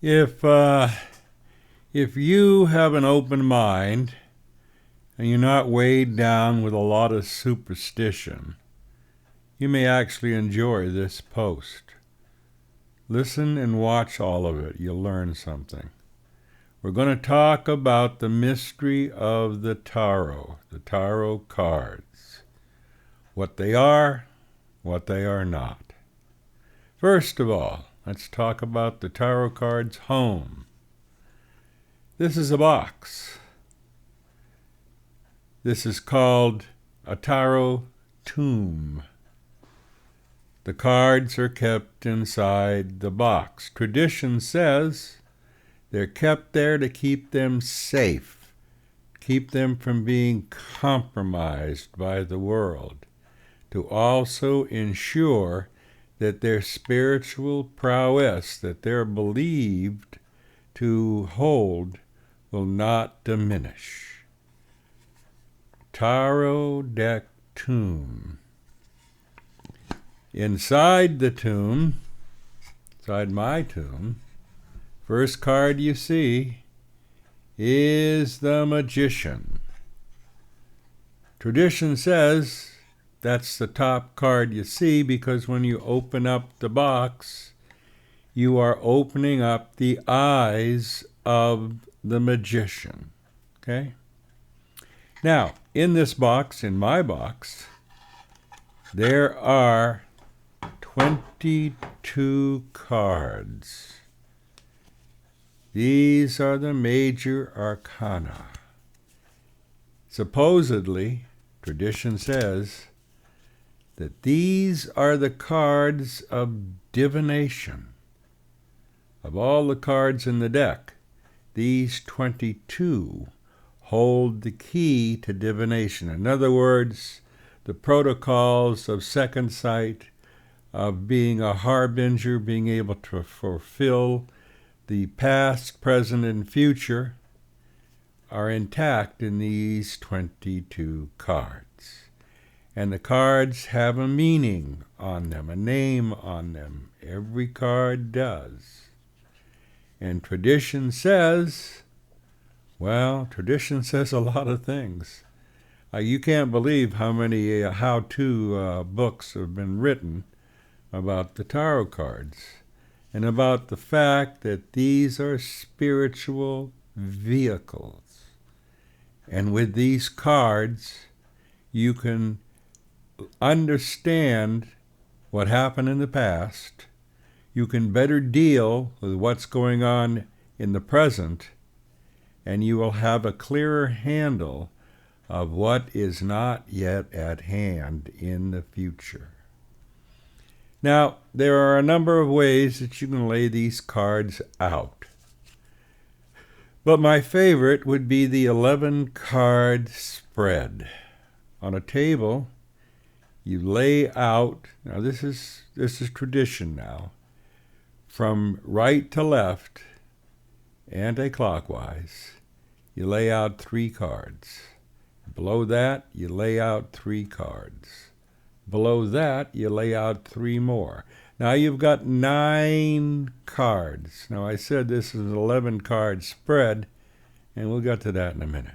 If if you have an open mind and you're not weighed down with a lot of superstition, you may actually enjoy this post. Listen and watch all of it. You'll learn something. We're going to talk about the mystery of the tarot cards, what they are, what they are not. First of all, let's talk about the tarot cards home. This is a box. This is called a tarot tomb. The cards are kept inside the box. Tradition says they're kept there to keep them safe, keep them from being compromised by the world, to also ensure that their spiritual prowess that they're believed to hold will not diminish. Tarot deck tomb. Inside the tomb, inside my tomb, first card you see is the Magician. Tradition says that's the top card you see because when you open up the box, you are opening up the eyes of the Magician. Okay? Now, in this box, in my box, there are 22 cards. These are the major arcana. Supposedly, tradition says that these are the cards of divination. Of all the cards in the deck, these 22 hold the key to divination. In other words, the protocols of second sight, of being a harbinger, being able to fulfill the past, present, and future are intact in these 22 cards. And the cards have a meaning on them, a name on them. Every card does. And tradition says a lot of things. You can't believe how many how-to books have been written about the tarot cards and about the fact that these are spiritual vehicles. And with these cards, you can understand what happened in the past. You can better deal with what's going on in the present, and you will have a clearer handle of what is not yet at hand in the future. Now, there are a number of ways that you can lay these cards out. But my favorite would be the 11-card spread. On a table, you lay out, now this is tradition now, from right to left, anti-clockwise, you lay out 3 cards. Below that, you lay out 3 cards. Below that, you lay out 3 more. Now you've got 9 cards. Now I said this is an 11-card spread, and we'll get to that in a minute.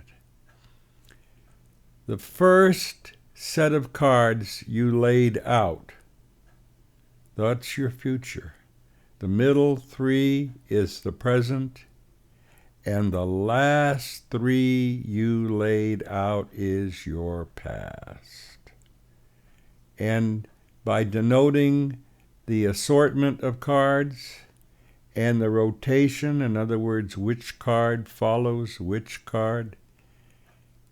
The first set of cards you laid out, that's your future. The middle 3 is the present, and the last 3 you laid out is your past. And by denoting the assortment of cards and the rotation, in other words, which card follows which card,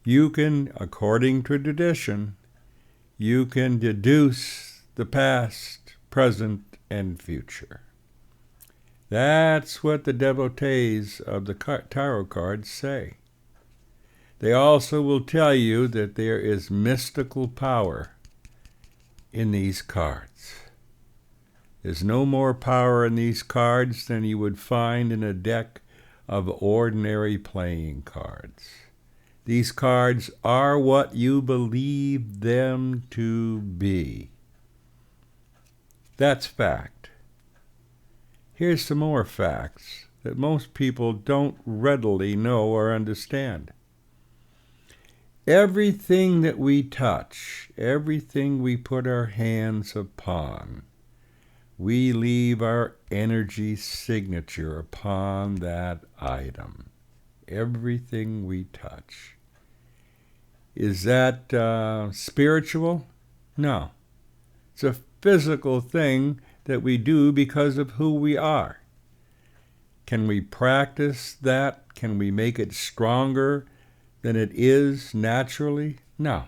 you can, according to tradition, you can deduce the past, present, and future. That's what the devotees of the tarot cards say. They also will tell you that there is mystical power in these cards. There's no more power in these cards than you would find in a deck of ordinary playing cards. These cards are what you believe them to be. That's fact. Here's some more facts that most people don't readily know or understand. Everything that we touch, everything we put our hands upon, we leave our energy signature upon that item. Everything we touch. Is that spiritual? No. It's a physical thing that we do because of who we are. Can we practice that? Can we make it stronger than it is naturally? No.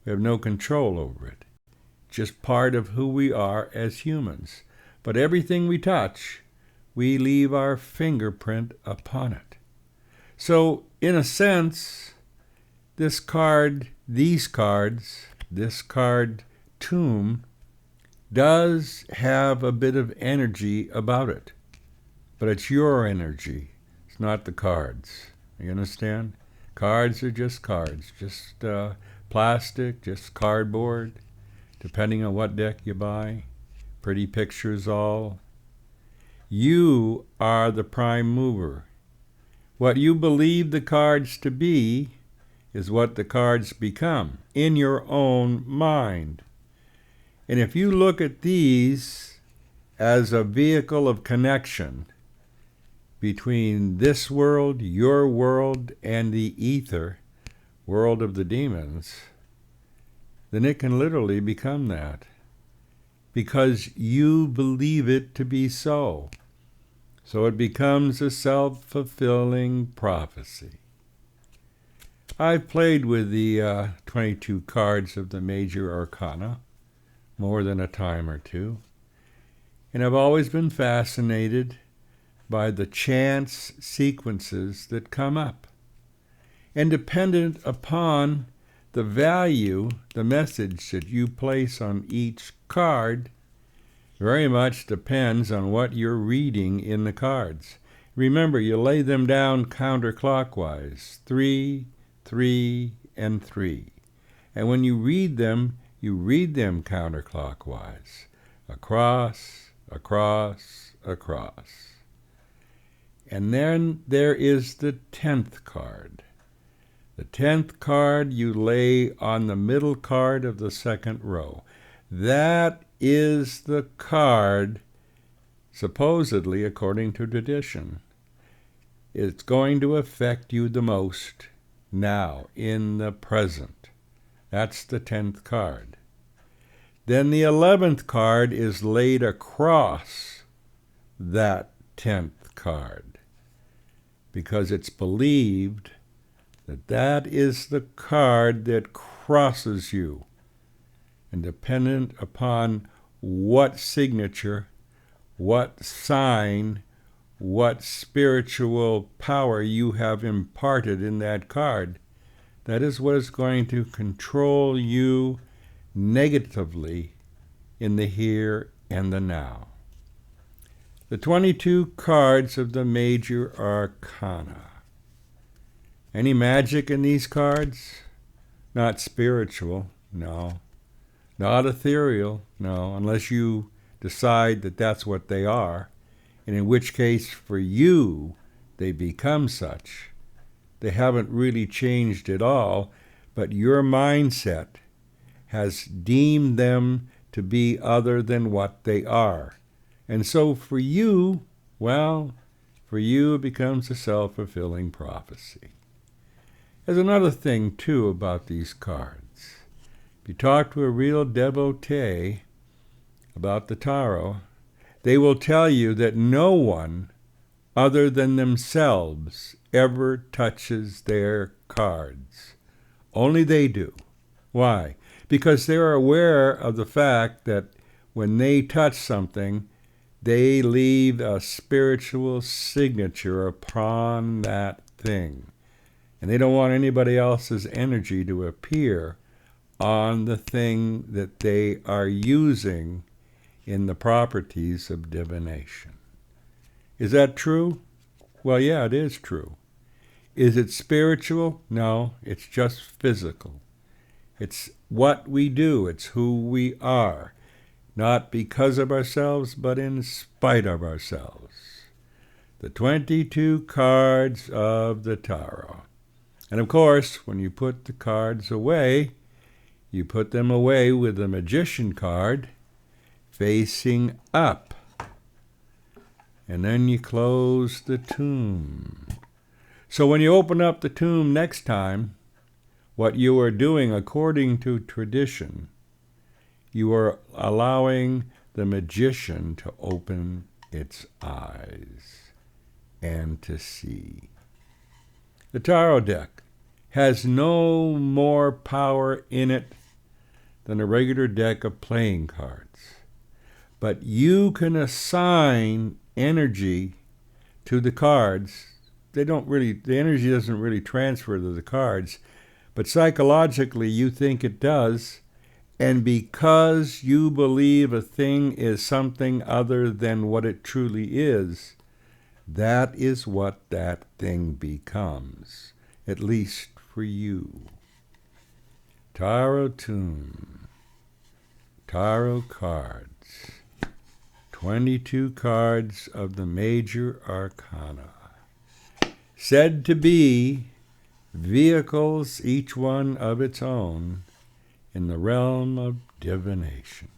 We have no control over it. Just part of who we are as humans. But everything we touch, we leave our fingerprint upon it. So, in a sense, this card tomb, does have a bit of energy about it. But it's your energy. It's not the cards. You understand? Cards are just cards. Just plastic, just cardboard, depending on what deck you buy. Pretty pictures all. You are the prime mover. What you believe the cards to be is what the cards become in your own mind. And if you look at these as a vehicle of connection between this world, your world, and the ether, world of the demons, then it can literally become that. Because you believe it to be so. So it becomes a self-fulfilling prophecy. I've played with the 22 cards of the major arcana more than a time or two, and I've always been fascinated by the chance sequences that come up. And dependent upon the value, the message that you place on each card, very much depends on what you're reading in the cards. Remember, you lay them down counterclockwise, 3, 3, and 3. And when you read them counterclockwise, across, across, across. And then there is the 10th card. The 10th card you lay on the middle card of the second row. That is the card, supposedly, according to tradition, it's going to affect you the most now, in the present. That's the 10th card. Then the 11th card is laid across that 10th card, because it's believed that that is the card that crosses you. And dependent upon what signature, what sign, what spiritual power you have imparted in that card, that is what is going to control you negatively in the here and the now. The 22 cards of the major arcana. Any magic in these cards? Not spiritual, no. Not ethereal, no, unless you decide that that's what they are, and in which case, for you, they become such. They haven't really changed at all, but your mindset has deemed them to be other than what they are. And so for you, well, for you it becomes a self-fulfilling prophecy. There's another thing, too, about these cards. If you talk to a real devotee about the tarot, they will tell you that no one other than themselves ever touches their cards. Only they do. Why? Because they're aware of the fact that when they touch something, they leave a spiritual signature upon that thing. And they don't want anybody else's energy to appear on the thing that they are using in the properties of divination. Is that true? Well, yeah, it is true. Is it spiritual? No, it's just physical. It's what we do. It's who we are. Not because of ourselves, but in spite of ourselves. The 22 cards of the tarot. And of course, when you put the cards away, you put them away with the Magician card facing up. And then you close the tomb. So when you open up the tomb next time, what you are doing according to tradition, you are allowing the Magician to open its eyes and to see. The tarot deck has no more power in it than a regular deck of playing cards. But you can assign energy to the cards. The energy doesn't really transfer to the cards, but psychologically you think it does, and because you believe a thing is something other than what it truly is, that is what that thing becomes, at least for you. Tarot tomb, tarot cards. 22 cards of the major arcana, said to be vehicles, each one of its own, in the realm of divination.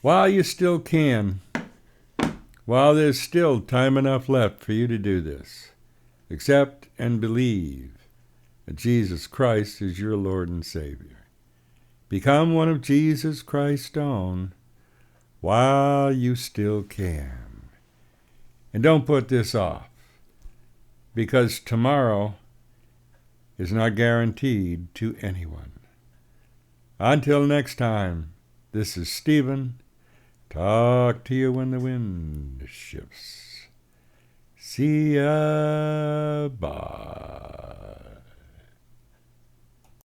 While you still can, while there's still time enough left for you to do this, accept and believe that Jesus Christ is your Lord and Savior. Become one of Jesus Christ's own while you still can. And don't put this off, because tomorrow is not guaranteed to anyone. Until next time, this is Stephen. Talk to you when the wind shifts. See ya. Bye.